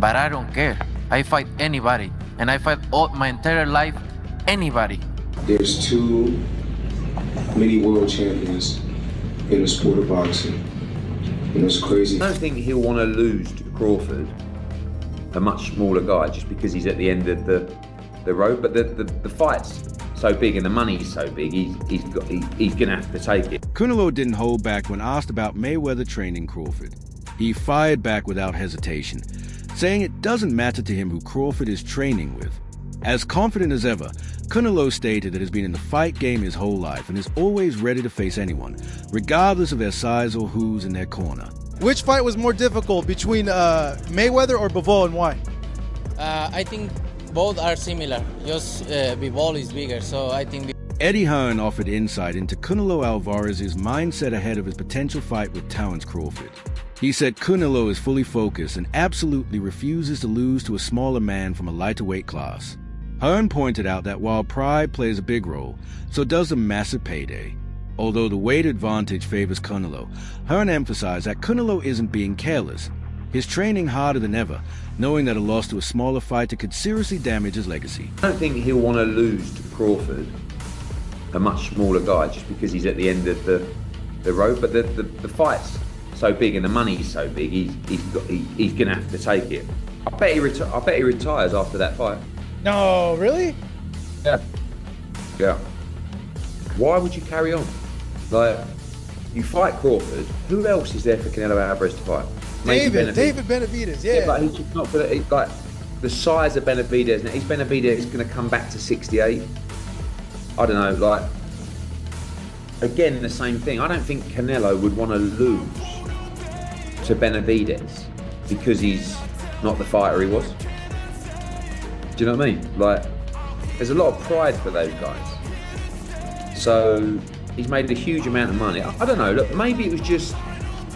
but I don't care. I fight anybody, and I fight all my entire life anybody. There's too many world champions in the sport of boxing. It's crazy. I don't think he'll want to lose to Crawford, a much smaller guy, just because he's at the end of the road. But the fight's so big and the money's so big, he's going to have to take it. Canelo didn't hold back when asked about Mayweather training Crawford. He fired back without hesitation, saying it doesn't matter to him who Crawford is training with. As confident as ever, Canelo stated that he's been in the fight game his whole life and is always ready to face anyone, regardless of their size or who's in their corner. Which fight was more difficult between Mayweather or Bivol, and why? I think both are similar. Just Bivol is bigger, so I think. Eddie Hearn offered insight into Canelo Alvarez's mindset ahead of his potential fight with Terence Crawford. He said Canelo is fully focused and absolutely refuses to lose to a smaller man from a lighter weight class. Hearn pointed out that while pride plays a big role, so does a massive payday. Although the weight advantage favors Canelo, Hearn emphasized that Canelo isn't being careless. He's training harder than ever, knowing that a loss to a smaller fighter could seriously damage his legacy. I don't think he'll want to lose to Crawford, a much smaller guy, just because he's at the end of the road. But the fight's so big and the money's so big, he's going to have to take it. I bet he retires after that fight. No, really? Yeah. Why would you carry on? Like, you fight Crawford. Who else is there for Canelo Alvarez to fight? David Benavidez, yeah. But he's just not gonna. Like, the size of Benavidez. Now, is Benavidez going to come back to 68? I don't know. Like, again, the same thing. I don't think Canelo would want to lose to Benavidez because he's not the fighter he was. Do you know what I mean? Like, there's a lot of pride for those guys. So he's made a huge amount of money. I don't know, look, maybe it was just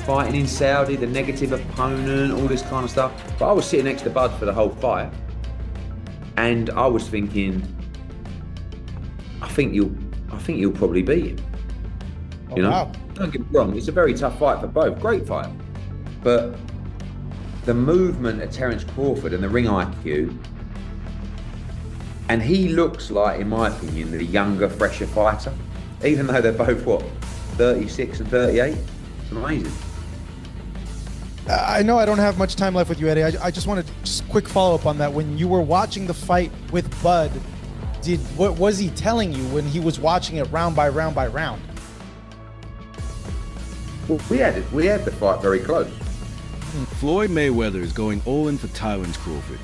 fighting in Saudi, the negative opponent, all this kind of stuff. But I was sitting next to Bud for the whole fight, and I was thinking, I think you'll probably beat him. You know? Wow. Don't get me wrong, it's a very tough fight for both. Great fight. But the movement of Terence Crawford and the ring IQ, and he looks like, in my opinion, the younger, fresher fighter, even though they're both, 36 and 38? It's amazing. I know I don't have much time left with you, Eddie. I just wanted to just quick follow-up on that. When you were watching the fight with Bud, what was he telling you when he was watching it round by round by round? Well, we had the fight very close. Floyd Mayweather is going all in for Terence Crawford,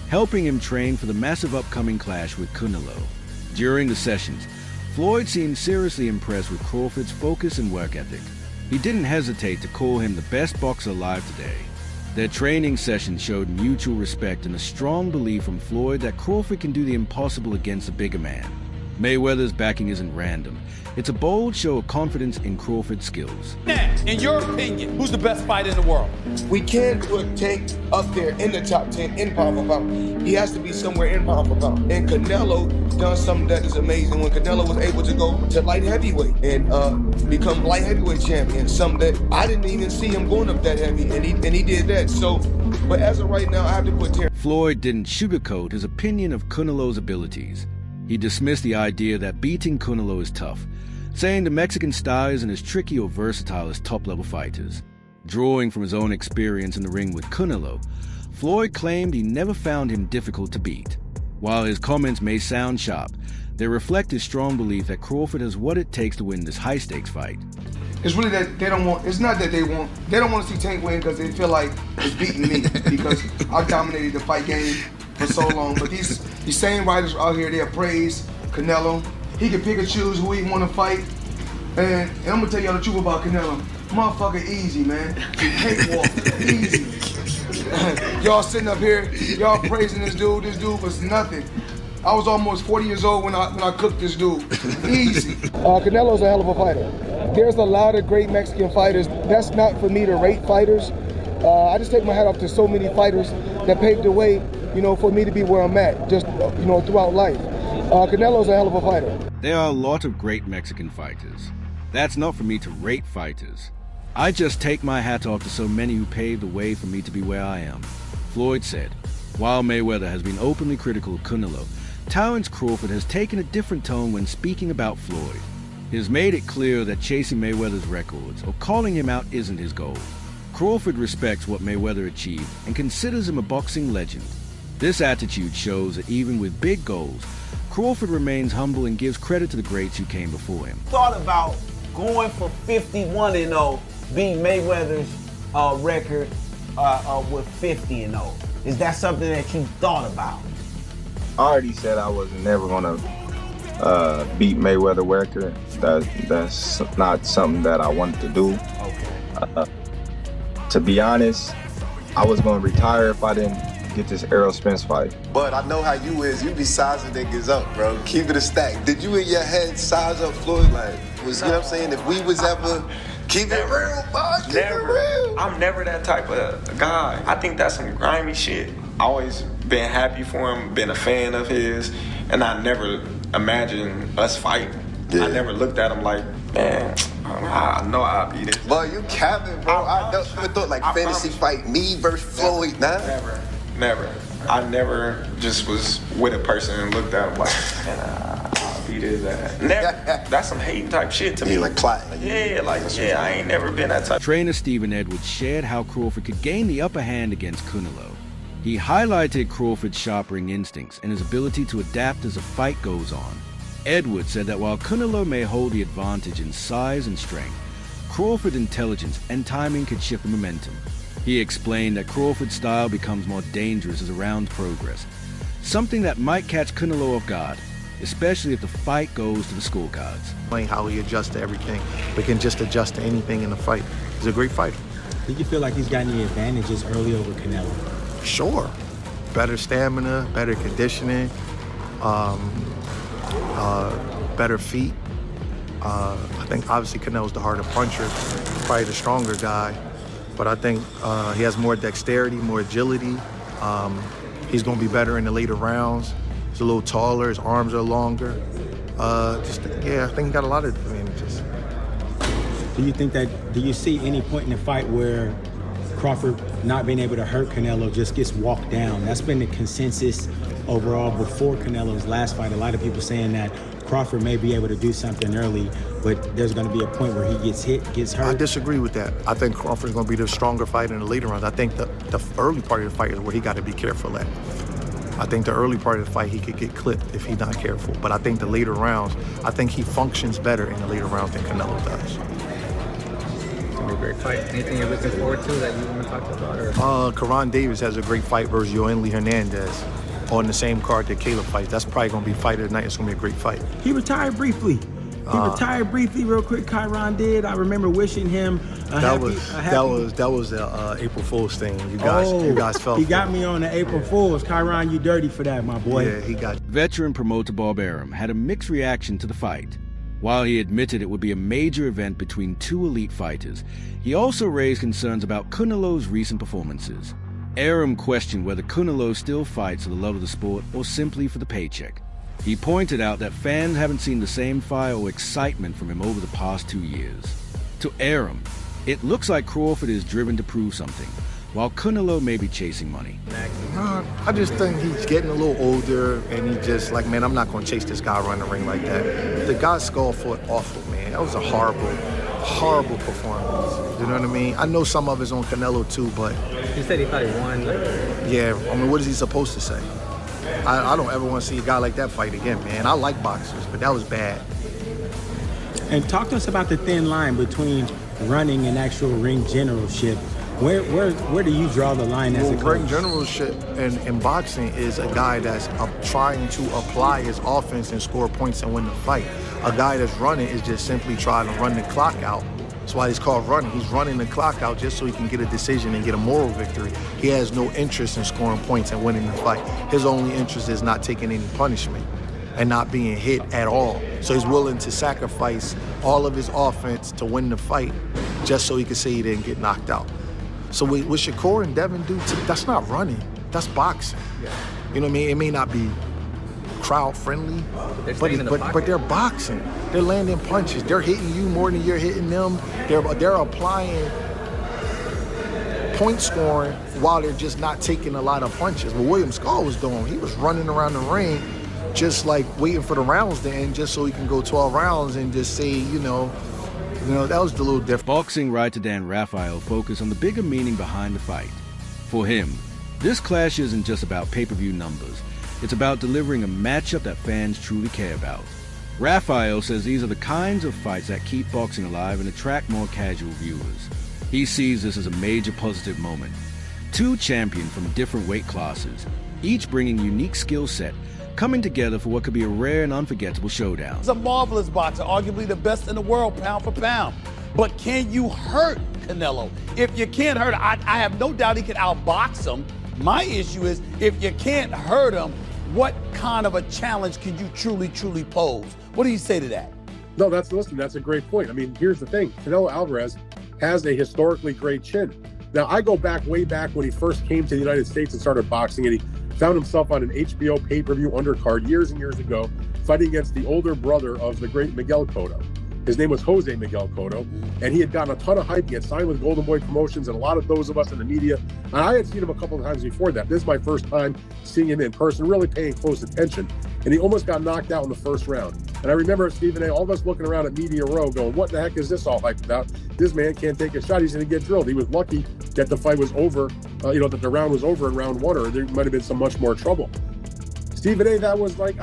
helping him train for the massive upcoming clash with Canelo. During the sessions, Floyd seemed seriously impressed with Crawford's focus and work ethic. He didn't hesitate to call him the best boxer alive today. Their training session showed mutual respect and a strong belief from Floyd that Crawford can do the impossible against a bigger man. Mayweather's backing isn't random. It's a bold show of confidence in Crawford's skills. Next, in your opinion, who's the best fighter in the world? We can put Tank up there in the top 10 in pound for pound. He has to be somewhere in pound for pound. And Canelo done something that is amazing when Canelo was able to go to light heavyweight and become light heavyweight champion. Something that I didn't even see him going up that heavy, and he did that. So, but as of right now, I have to put Terence. Floyd didn't sugarcoat his opinion of Canelo's abilities. He dismissed the idea that beating Canelo is tough, saying the Mexican style isn't as tricky or versatile as top-level fighters. Drawing from his own experience in the ring with Canelo, Floyd claimed he never found him difficult to beat. While his comments may sound sharp, they reflect his strong belief that Crawford has what it takes to win this high-stakes fight. It's really that they don't want. It's not that they don't want to see Tank win because they feel like it's beating me because I dominated the fight game for so long. But these same writers out here, they praise Canelo. He can pick and choose who he want to fight. And I'm gonna tell y'all the truth about Canelo. Motherfucker easy, man. Cakewalk, easy. Y'all sitting up here, y'all praising this dude. This dude was nothing. I was almost 40 years old when I cooked this dude. Easy. Canelo's a hell of a fighter. There's a lot of great Mexican fighters. That's not for me to rate fighters. I just take my hat off to so many fighters that paved the way, for me to be where I'm at, just, throughout life. Canelo's a hell of a fighter. There are a lot of great Mexican fighters. That's not for me to rate fighters. I just take my hat off to so many who paved the way for me to be where I am. Floyd said, while Mayweather has been openly critical of Canelo, Terence Crawford has taken a different tone when speaking about Floyd. He has made it clear that chasing Mayweather's records or calling him out isn't his goal. Crawford respects what Mayweather achieved and considers him a boxing legend. This attitude shows that even with big goals, Crawford remains humble and gives credit to the greats who came before him. Thought about going for 51-0, beating Mayweather's record with 50-0. Is that something that you thought about? I already said I was never gonna beat Mayweather record. That's not something that I wanted to do. Okay. To be honest, I was gonna retire if I didn't get this Errol Spence fight. But I know how you is. You be sizing niggas up, bro. Keep it a stack. Did you in your head size up Floyd? Like, you know what I'm saying? If we was ever keep it real, boss. Keep it real. I'm never that type of guy. I think that's some grimy shit. I always been happy for him, been a fan of his, and I never imagined us fighting. Yeah. I never looked at him like, man, I know I'll beat it. But you capping, bro. I never thought like fantasy fight me versus Floyd. Nah. Never. I never just was with a person and looked at him like, man, I'll beat his ass. Never. That's some hating type shit to me. Like plotting. I ain't never been that type. Trainer Stephen Edwards shared how Crawford could gain the upper hand against Canelo. He highlighted Crawford's sharp ring instincts and his ability to adapt as the fight goes on. Edwards said that while Canelo may hold the advantage in size and strength, Crawford's intelligence and timing could shift the momentum. He explained that Crawford's style becomes more dangerous as the rounds progress, something that might catch Canelo off guard, especially if the fight goes to the scorecards. How he adjusts to everything, but can just adjust to anything in the fight. He's a great fighter. Did you feel like he's got any advantages early over Canelo? Sure. Better stamina, better conditioning, better feet. I think obviously Canelo's the harder puncher, probably the stronger guy, but I think he has more dexterity, more agility. He's going to be better in the later rounds. He's a little taller, his arms are longer. I think he got a lot of advantages. Do you see any point in the fight where Crawford not being able to hurt Canelo just gets walked down? That's been the consensus overall before Canelo's last fight. A lot of people saying that Crawford may be able to do something early, but there's going to be a point where he gets hit, gets hurt. I disagree with that. I think Crawford's going to be the stronger fighter in the later rounds. I think the early part of the fight is where he got to be careful at. I think the early part of the fight he could get clipped if he's not careful. But I think the later rounds, I think he functions better in the later rounds than Canelo does. A great fight. Anything you're looking forward to that you want to talk about? Or? Karan Davis has a great fight versus Yoeli Hernandez on the same card that Caleb fights. That's probably going to be fight of the night. It's going to be a great fight. He retired briefly. Real quick. Chiron did. I remember wishing him That was the April Fool's thing. You guys felt. He got me on the April Fool's. Chiron, you dirty for that, my boy. Yeah, he got. Veteran promoter Bob Arum had a mixed reaction to the fight. While he admitted it would be a major event between two elite fighters, he also raised concerns about Canelo's recent performances. Arum questioned whether Canelo still fights for the love of the sport or simply for the paycheck. He pointed out that fans haven't seen the same fire or excitement from him over the past 2 years. To Arum, it looks like Crawford is driven to prove something, while Canelo may be chasing money. I just think he's getting a little older, and he just like, man, I'm not going to chase this guy around the ring like that. The guy's skull fought awful, man. That was a horrible performance. You know what I mean? I know some of it's on Canelo too, but... He said he thought he won. Yeah, I mean, what is he supposed to say? I don't ever want to see a guy like that fight again, man. I like boxers, but that was bad. And talk to us about the thin line between running and actual ring generalship. Where do you draw the line as a coach? Ring generalship in boxing is a guy that's trying to apply his offense and score points and win the fight. A guy that's running is just simply trying to run the clock out. That's why he's called running. He's running the clock out just so he can get a decision and get a moral victory. He has no interest in scoring points and winning the fight. His only interest is not taking any punishment and not being hit at all. So he's willing to sacrifice all of his offense to win the fight just so he can say he didn't get knocked out. So what Shakur and Devin do, that's not running, that's boxing. Yeah. You know what I mean? It may not be crowd friendly, but they're boxing. They're landing punches. They're hitting you more than you're hitting them. They're applying point scoring while they're just not taking a lot of punches. What William Scar was doing, he was running around the ring just like waiting for the rounds to end just so he can go 12 rounds and just say, you know, that was a little different. Boxing writer Dan Raphael focused on the bigger meaning behind the fight. For him, this clash isn't just about pay-per-view numbers. It's about delivering a matchup that fans truly care about. Raphael says these are the kinds of fights that keep boxing alive and attract more casual viewers. He sees this as a major positive moment. Two champions from different weight classes, each bringing unique skill set, coming together for what could be a rare and unforgettable showdown. He's a marvelous boxer, arguably the best in the world, pound for pound. But can you hurt Canelo? If you can't hurt him, I have no doubt he can outbox him. My issue is, if you can't hurt him, what kind of a challenge can you truly pose? What do you say to that? No, that's a great point. I mean, here's the thing. Canelo Álvarez has a historically great chin. Now, I go back way back when he first came to the United States and started boxing, and he found himself on an HBO pay-per-view undercard years and years ago, fighting against the older brother of the great Miguel Cotto. His name was Jose Miguel Cotto, and he had gotten a ton of hype. He had signed with Golden Boy Promotions, and a lot of those of us in the media. And I had seen him a couple of times before that. This is my first time seeing him in person, really paying close attention. And he almost got knocked out in the first round. And I remember Stephen A., all of us looking around at Media Row going, what the heck is this all hyped about? This man can't take a shot. He's going to get drilled. He was lucky that the fight was over, that the round was over in round one, or there might have been some much more trouble. Stephen A., that was like,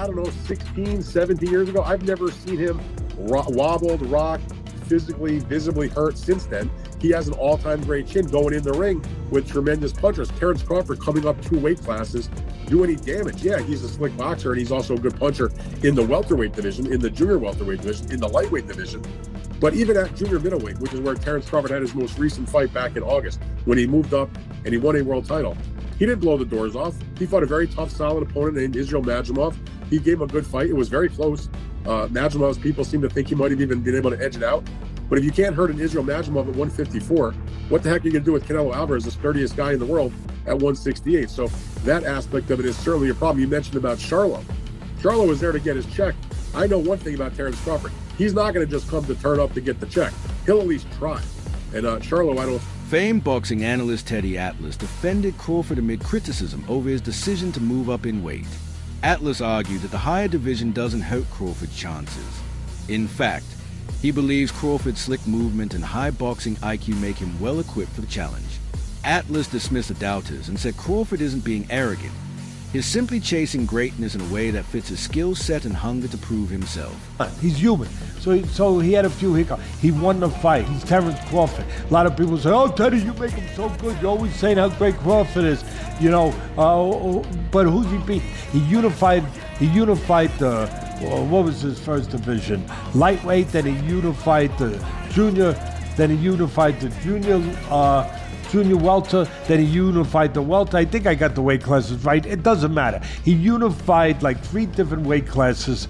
16, 17 years ago. I've never seen him wobbled, rocked, physically, visibly hurt since then. He has an all-time great chin going in the ring with tremendous punchers. Terence Crawford coming up 2 weight classes, do any damage? Yeah, he's a slick boxer, and he's also a good puncher in the welterweight division, in the junior welterweight division, in the lightweight division. But even at junior middleweight, which is where Terence Crawford had his most recent fight back in August, when he moved up and he won a world title, he didn't blow the doors off. He fought a very tough, solid opponent named Israel Madrimov. He gave him a good fight. It was very close. Madrimov's people seem to think he might have even been able to edge it out. But if you can't hurt an Israel Madrimov at 154, what the heck are you going to do with Canelo Álvarez, the sturdiest guy in the world, at 168? So that aspect of it is certainly a problem. You mentioned about Charlo. Charlo was there to get his check. I know one thing about Terence Crawford. He's not going to just come to turn up to get the check. He'll at least try. And Charlo, I don't... Famed boxing analyst Teddy Atlas defended Crawford amid criticism over his decision to move up in weight. Atlas argued that the higher division doesn't hurt Crawford's chances. In fact, he believes Crawford's slick movement and high boxing IQ make him well equipped for the challenge. Atlas dismissed the doubters and said Crawford isn't being arrogant. He's simply chasing greatness in a way that fits his skill set and hunger to prove himself. He's human. So he had a few hiccups. He won the fight. He's Terence Crawford. A lot of people say, oh, Teddy, you make him so good. You're always saying how great Crawford is. But who's he beat? He unified the, what was his first division? Lightweight, then he unified the junior, then he unified the junior welter, then he unified the welter. I think I got the weight classes right. It doesn't matter. He unified like 3 different weight classes.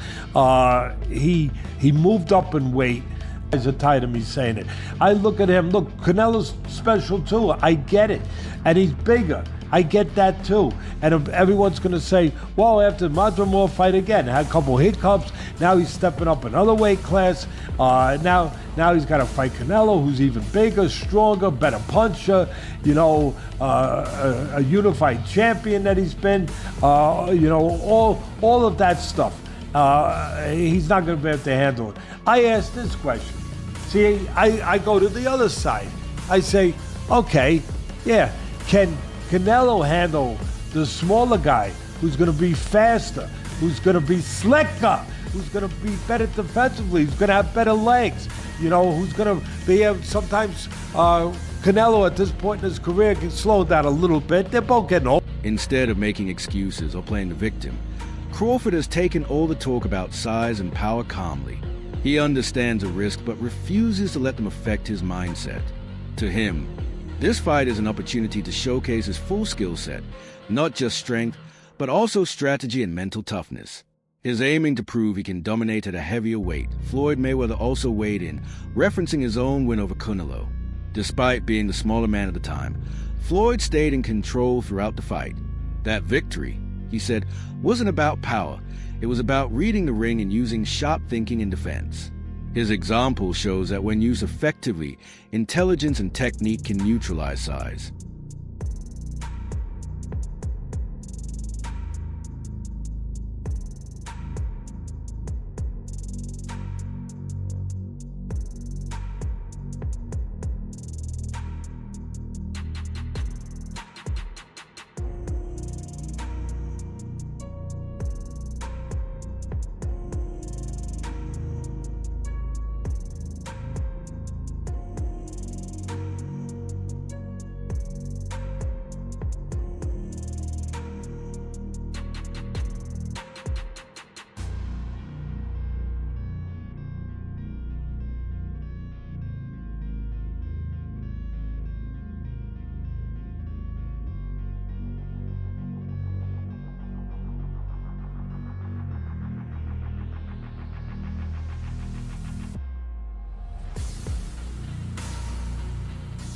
He moved up in weight. Guys are tired of me saying it. I look at him. Look, Canelo's special too. I get it. And he's bigger. I get that too. And everyone's going to say, well, after Madrimov fight again, had a couple hiccups. Now he's stepping up another weight class. Now he's got to fight Canelo, who's even bigger, stronger, better puncher. A unified champion that he's been. All of that stuff. He's not going to be able to handle it. I ask this question. See, I go to the other side. I say, okay, yeah, can Canelo handle the smaller guy who's going to be faster, who's going to be slicker, who's going to be better defensively, who's going to have better legs, who's going to be able, sometimes Canelo at this point in his career can slow down a little bit. They're both getting old. Instead of making excuses or playing the victim, Crawford has taken all the talk about size and power calmly. He understands the risk but refuses to let them affect his mindset. To him, this fight is an opportunity to showcase his full skill set, not just strength, but also strategy and mental toughness. He's aiming to prove he can dominate at a heavier weight. Floyd Mayweather also weighed in, referencing his own win over Canelo. Despite being the smaller man at the time, Floyd stayed in control throughout the fight. That victory, he said, wasn't about power. It was about reading the ring and using sharp thinking in defense. His example shows that when used effectively, intelligence and technique can neutralize size.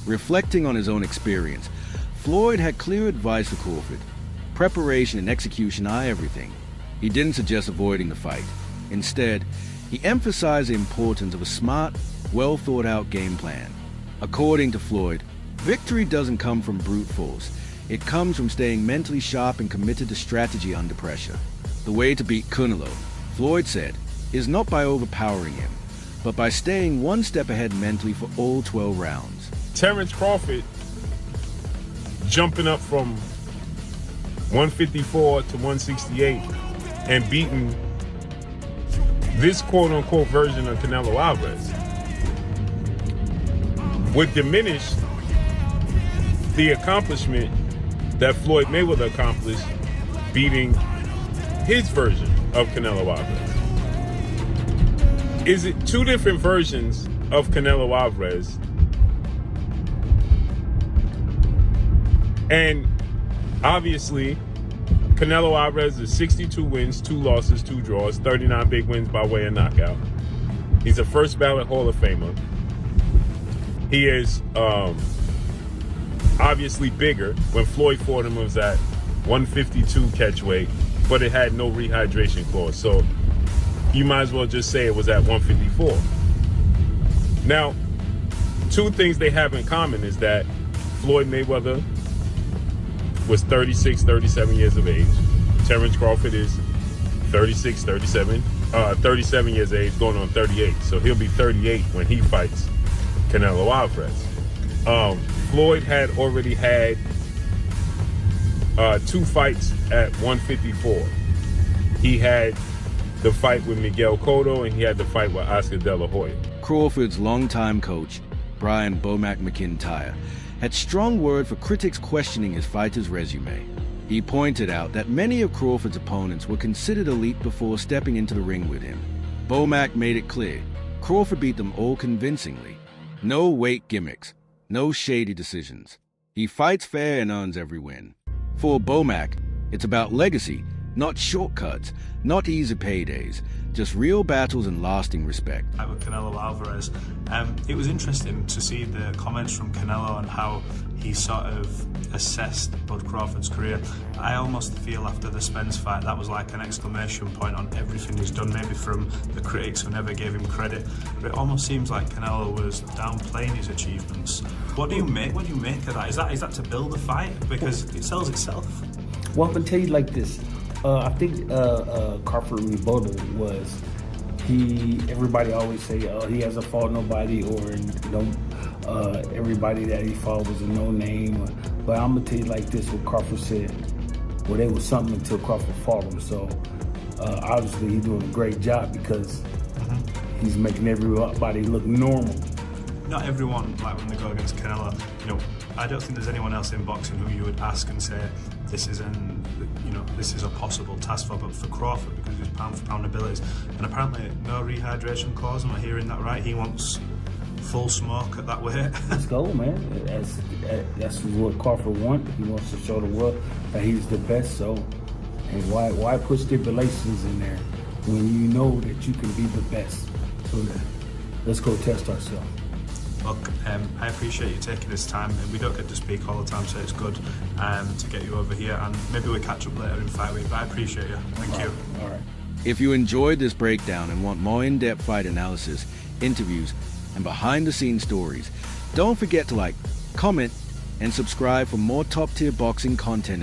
Reflecting on his own experience, Floyd had clear advice for Crawford. Preparation and execution are everything. He didn't suggest avoiding the fight. Instead, he emphasized the importance of a smart, well-thought-out game plan. According to Floyd, victory doesn't come from brute force. It comes from staying mentally sharp and committed to strategy under pressure. The way to beat Canelo, Floyd said, is not by overpowering him, but by staying one step ahead mentally for all 12 rounds. Terence Crawford jumping up from 154 to 168 and beating this quote-unquote version of Canelo Álvarez would diminish the accomplishment that Floyd Mayweather accomplished beating his version of Canelo Álvarez. Is it two different versions of Canelo Álvarez? And obviously, Canelo Álvarez is 62 wins, 2 losses, 2 draws, 39 big wins by way of knockout. He's a first ballot Hall of Famer. He is obviously bigger. When Floyd fought him, it was at 152 catch weight, but it had no rehydration clause. So you might as well just say it was at 154. Now, two things they have in common is that Floyd Mayweather was 36, 37 years of age. Terence Crawford is 36, 37 years of age, going on 38. So he'll be 38 when he fights Canelo Álvarez. Floyd had already had 2 fights at 154. He had the fight with Miguel Cotto, and he had the fight with Oscar De La Hoya. Crawford's longtime coach, Brian Bomac McIntyre, had strong word for critics questioning his fighter's resume. He pointed out that many of Crawford's opponents were considered elite before stepping into the ring with him. Bomac made it clear, Crawford beat them all convincingly. No weight gimmicks, no shady decisions. He fights fair and earns every win. For Bomac, it's about legacy, not shortcuts, not easy paydays, just real battles and lasting respect. With Canelo Álvarez, it was interesting to see the comments from Canelo and how he sort of assessed Bud Crawford's career. I almost feel after the Spence fight that was like an exclamation point on everything he's done, maybe from the critics who never gave him credit, but it almost seems like Canelo was downplaying his achievements. What do you make of that? Is that to build a fight? Because it sells itself. Well, I'm gonna tell you like this. I think Crawford rebuttal was everybody always say he hasn't fought nobody, or everybody that he fought was a no name. But I'm gonna tell you like this: what Crawford said, well, they was something until Crawford fought him. So obviously he's doing a great job because he's making everybody look normal. Not everyone, like when they go against Canelo, I don't think there's anyone else in boxing who you would ask and say this is a possible task for, but for Crawford, because of his pound for pound abilities, and apparently no rehydration clause. Am I hearing that right? He wants full smoke at that weight. Let's go, man. That's what Crawford wants. He wants to show the world that he's the best. So, and why put stipulations in there when you know that you can be the best? So let's go test ourselves. Look, I appreciate you taking this time, and we don't get to speak all the time, so it's good to get you over here, and maybe we'll catch up later in fight week, but I appreciate you. Thank you. All right. If you enjoyed this breakdown and want more in-depth fight analysis, interviews, and behind-the-scenes stories, don't forget to like, comment, and subscribe for more top-tier boxing content.